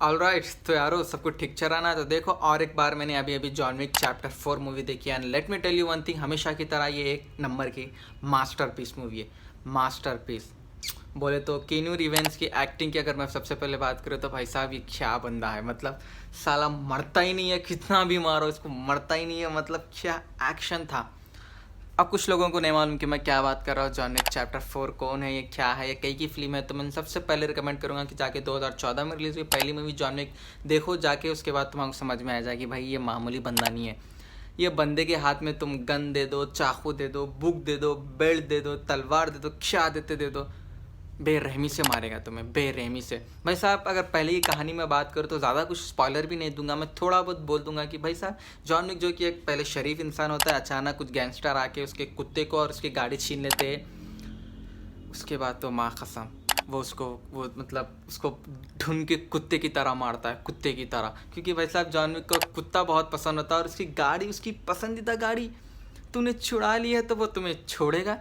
Alright, तो यारो सब कुछ ठीक चल रहा ना। तो देखो, और एक बार मैंने अभी अभी जॉन विक चैप्टर 4 मूवी देखी and let me tell you one thing, हमेशा की तरह ये एक नंबर की मास्टरपीस मूवी है। मास्टरपीस बोले तो कीनू रिवेंस की एक्टिंग की अगर मैं सबसे पहले बात करूँ तो भाई साहब ये क्या बंदा है। मतलब साला मरता ही नहीं है, कितना भी मारो इसको मरता ही नहीं है। मतलब क्या एक्शन था। अब कुछ लोगों को नहीं मालूम कि मैं क्या बात कर रहा हूँ। जॉन विक चैप्टर 4 कौन है, ये क्या है, ये कई की फिल्म है। तो मैं सबसे पहले रिकमेंड करूँगा कि जाके 2014 में रिलीज़ हुई पहली मूवी जॉन विक देखो जाके। उसके बाद तुम्हारा समझ में आ जाएगी भाई ये मामूली बंदा नहीं है। ये बंदे के हाथ में तुम गन दे दो, चाकू दे दो, बुक दे दो, बेल्ट दे दो, तलवार दे दो, क्या देते दे दो, बेरहमी से मारेगा तुम्हें, बेरहमी से। भाई साहब अगर पहले की कहानी में बात करूँ तो ज़्यादा कुछ स्पॉइलर भी नहीं दूंगा, मैं थोड़ा बहुत बोल दूंगा कि भाई साहब जॉन विक जो कि एक पहले शरीफ इंसान होता है, अचानक कुछ गैंगस्टर आके उसके कुत्ते को और उसकी गाड़ी छीन लेते हैं। उसके बाद तो माँ कसम वो उसको वो मतलब उसको ढूंढ के कुत्ते की तरह मारता है, कुत्ते की तरह। क्योंकि भाई साहब जॉन विक को कुत्ता बहुत पसंद होता है और उसकी गाड़ी, उसकी पसंदीदा गाड़ी तूने छुड़ा ली है तो वो तुम्हें छोड़ेगा,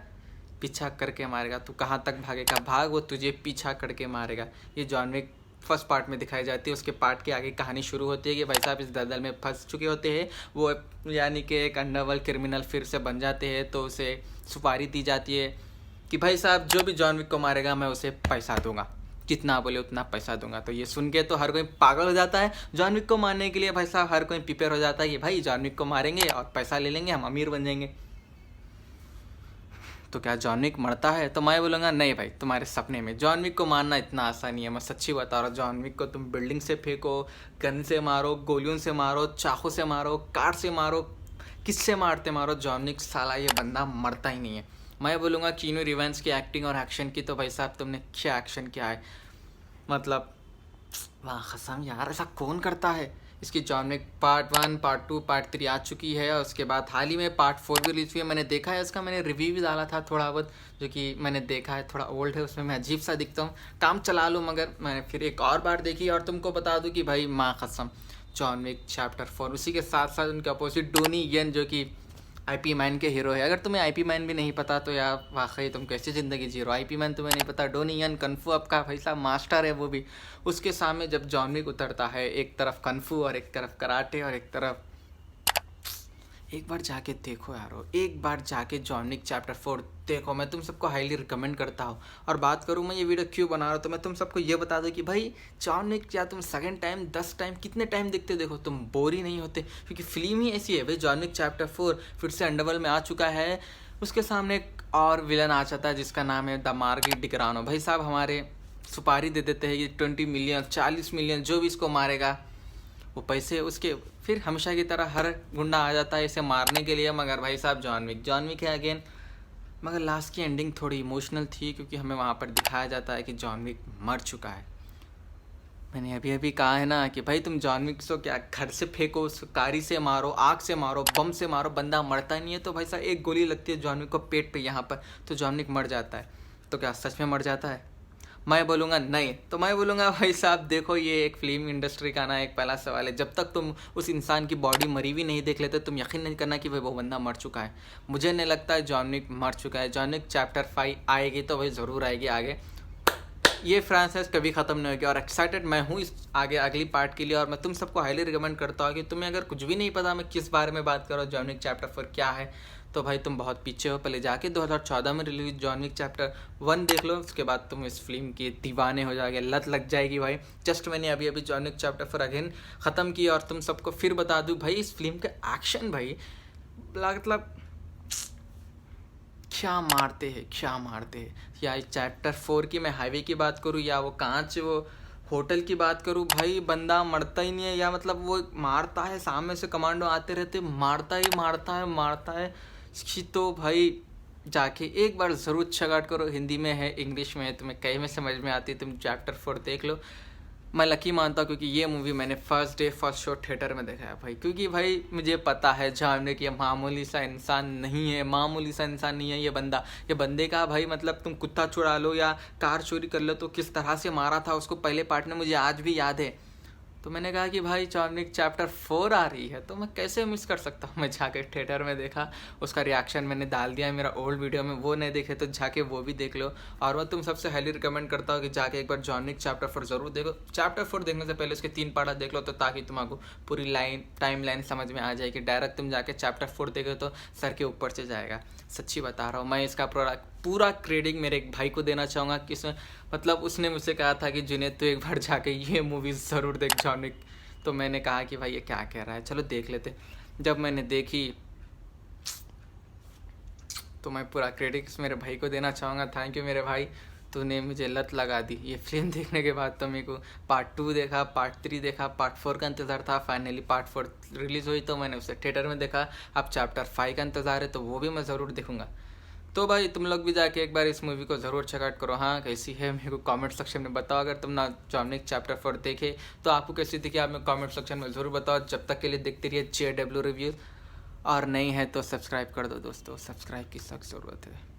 पीछा करके मारेगा। तू कहाँ तक भागेगा, भाग, वो तुझे पीछा करके मारेगा। ये जॉन विक फर्स्ट पार्ट में दिखाई जाती है। उसके पार्ट के आगे कहानी शुरू होती है कि भाई साहब इस दलदल में फंस चुके होते हैं वो, यानी कि एक अंडरवर्ल्ड क्रिमिनल फिर से बन जाते हैं। तो उसे सुपारी दी जाती है कि भाई साहब जो भी जॉन विक को मारेगा मैं उसे पैसा दूंगा, जितना बोले उतना पैसा दूंगा। तो ये सुन के तो हर कोई पागल हो जाता है जॉन विक को मारने के लिए। भाई साहब हर कोई प्रिपेयर हो जाता है कि भाई जॉन विक को मारेंगे और पैसा ले लेंगे, हम अमीर बन जाएंगे। तो क्या जॉन विक मरता है? तो मैं बोलूँगा नहीं भाई, तुम्हारे सपने में। जॉन विक को मारना इतना आसान नहीं है, मैं सच्ची बता रहा हूँ। जॉन विक को तुम बिल्डिंग से फेंको, गन से मारो, गोलियों से मारो, चाकू से मारो, कार से मारो, किससे मारते मारो, जॉन विक साला ये बंदा मरता ही नहीं है। मैं बोलूँगा कीनू रिवेंस की एक्टिंग और एक्शन की तो भाई साहब तुमने क्या एक्शन किया है। मतलब वाह कसम यार, ऐसा कौन करता है। इसकी John Wick part 1, part 2, part 3 आ चुकी है और उसके बाद हाल ही में पार्ट 4 भी रिलीज हुई है। मैंने देखा है इसका, मैंने रिव्यू भी डाला था थोड़ा बहुत, जो कि मैंने देखा है थोड़ा ओल्ड है, उसमें मैं अजीब सा दिखता हूँ, काम चला लूँ। मगर मैंने फिर एक और बार देखी और तुमको बता दूँ कि भाई माँ कसम जॉन विक चैप्टर 4। उसी के साथ साथ उनके अपोजिट डोनी यन जो कि आईपी मैन के हीरो है। अगर तुम्हें आईपी मैन भी नहीं पता तो यार वाकई तुम कैसी ज़िंदगी जी रहे हो। आईपी मैन तुम्हें नहीं पता, डोनी यन कन्फू आपका भाई साहब मास्टर है वो भी। उसके सामने जब जॉन विक उतरता है, एक तरफ कन्फू और एक तरफ कराटे और एक तरफ, एक बार जाके देखो यारो, एक बार जाके जॉन विक चैप्टर 4 देखो। मैं तुम सबको हाईली रिकमेंड करता हूँ। और बात करूँ मैं ये वीडियो क्यों बना रहा हूँ तो मैं तुम सबको ये बता दूँ कि भाई जॉन विक या तुम सेकंड टाइम, 10 टाइम, कितने टाइम देखते देखो तुम बोर ही नहीं होते। क्योंकि फिल्म ही ऐसी है भाई। जॉन विक चैप्टर 4 फिर से अंडरवर्ल्ड में आ चुका है। उसके सामने एक और विलन आ जाता है जिसका नाम है द मार्गी डिक्रानो। भाई साहब हमारे सुपारी दे देते हैं कि 20 मिलियन, 40 मिलियन, जो भी इसको मारेगा वो पैसे उसके। फिर हमेशा की तरह हर गुंडा आ जाता है इसे मारने के लिए। मगर भाई साहब जॉन विक है अगेन। मगर लास्ट की एंडिंग थोड़ी इमोशनल थी क्योंकि हमें वहाँ पर दिखाया जाता है कि जॉन विक मर चुका है। मैंने अभी अभी कहा है ना कि भाई तुम जॉन विक को क्या घर से फेंको, उसको कारी से मारो, आग से मारो, बम से मारो, बंदा मरता नहीं है। तो भाई साहब एक गोली लगती है जॉन विक को पेट पे यहाँ पर, तो जॉन विक मर जाता है। तो क्या सच में मर जाता है? मैं बोलूँगा नहीं। तो मैं बोलूँगा भाई साहब देखो, ये एक फिल्म इंडस्ट्री का ना एक पहला सवाल है, जब तक तुम उस इंसान की बॉडी मरी हुई नहीं देख लेते तुम यकीन नहीं करना कि भाई वो बंदा मर चुका है। मुझे नहीं लगता है जॉन विक मर चुका है। जॉन विक चैप्टर 5 आएगी तो भाई ज़रूर आएगी आगे। ये फ्रांचाइज कभी ख़त्म नहीं होगी और एक्साइटेड मैं हूँ इस आगे अगली पार्ट के लिए। और मैं तुम सबको हाईली रिकमेंड करता हूँ कि तुम्हें अगर कुछ भी नहीं पता मैं किस बारे में बात कर रहा हूँ, जॉन विक चैप्टर 4 क्या है, तो भाई तुम बहुत पीछे हो। पहले जाके 2014 में रिलीज जॉन विक चैप्टर 1 देख लो, उसके बाद तुम इस फिल्म के दीवाने हो जाओगे, लत लग जाएगी भाई। जस्ट मैंने अभी अभी जॉन विक चैप्टर 4 अगेन ख़त्म की और तुम सबको फिर बता दूँ भाई इस फिल्म का एक्शन भाई मतलब क्या मारते हैं, क्या मारते हैं। या चैप्टर 4 की मैं हाईवे की बात करूँ या वो कांच वो होटल की बात करूँ, भाई बंदा मरता ही नहीं है। या मतलब वो मारता है, सामने से कमांडो आते रहते, मारता ही मारता है, मारता है। इसकी तो भाई जाके एक बार ज़रूर चगाट करो। हिंदी में है, इंग्लिश में है, तुम्हें कहीं में समझ में आती है, तुम चैप्टर 4 देख लो। मैं लकी मानता हूँ क्योंकि ये मूवी मैंने first day first show theatre में देखा है भाई। क्योंकि भाई मुझे पता है जॉन विक ये मामूली सा इंसान नहीं है, मामूली सा इंसान नहीं है ये बंदा। ये बंदे का भाई मतलब तुम कुत्ता चुरा लो या कार चोरी कर लो तो किस तरह से मारा था उसको पहले पार्ट में, मुझे आज भी याद है। तो मैंने कहा कि भाई जॉन विक चैप्टर 4 आ रही है तो मैं कैसे मिस कर सकता हूँ। मैं जाके थिएटर में देखा, उसका रिएक्शन मैंने डाल दिया मेरा ओल्ड वीडियो में, वो नहीं देखे तो जाके वो भी देख लो। और मैं तुम सबसे हाईली रिकमेंड करता हूँ कि जाके एक बार जॉन विक चैप्टर 4 ज़रूर देखो। चैप्टर 4 देखने से पहले उसके 3 पार्ट देख लो, तो ताकि तुम्हारा पूरी टाइम लाइन समझ में आ जाएगी। डायरेक्ट तुम जाके चैप्टर 4 देखो तो सर के ऊपर से जाएगा। सच्ची बता रहा हूँ। मैं इसका पूरा क्रेडिट मेरे एक भाई को देना चाहूँगा कि मतलब उसने मुझसे कहा था कि जुनैद तू एक बार जाके ये मूवी ज़रूर देख जॉन विक। तो मैंने कहा कि भाई ये क्या कह रहा है, चलो देख लेते। जब मैंने देखी तो मैं पूरा क्रेडिट मेरे भाई को देना चाहूँगा। थैंक यू मेरे भाई, तूने मुझे लत लगा दी। ये फिल्म देखने के बाद तो मेरे को पार्ट 2 देखा, पार्ट 3 देखा, पार्ट 4 का इंतज़ार था। फाइनली पार्ट 4 रिलीज़ हुई तो मैंने उसे थिएटर में देखा। अब चैप्टर 5 का इंतज़ार है, तो वो भी मैं ज़रूर देखूँगा। तो भाई तुम लोग भी जाके एक बार इस मूवी को ज़रूर चेकआउट करो। हाँ कैसी है मेरे को कमेंट सेक्शन में बताओ। अगर तुम ना जॉन विक चैप्टर 4 देखे तो आपको कैसी दिखी, आप मैं कमेंट सेक्शन में ज़रूर बताओ। जब तक के लिए देखते रहिए JW रिव्यूज़, और नहीं है तो सब्सक्राइब कर दो दोस्तों, सब्सक्राइब की सख्त ज़रूरत है।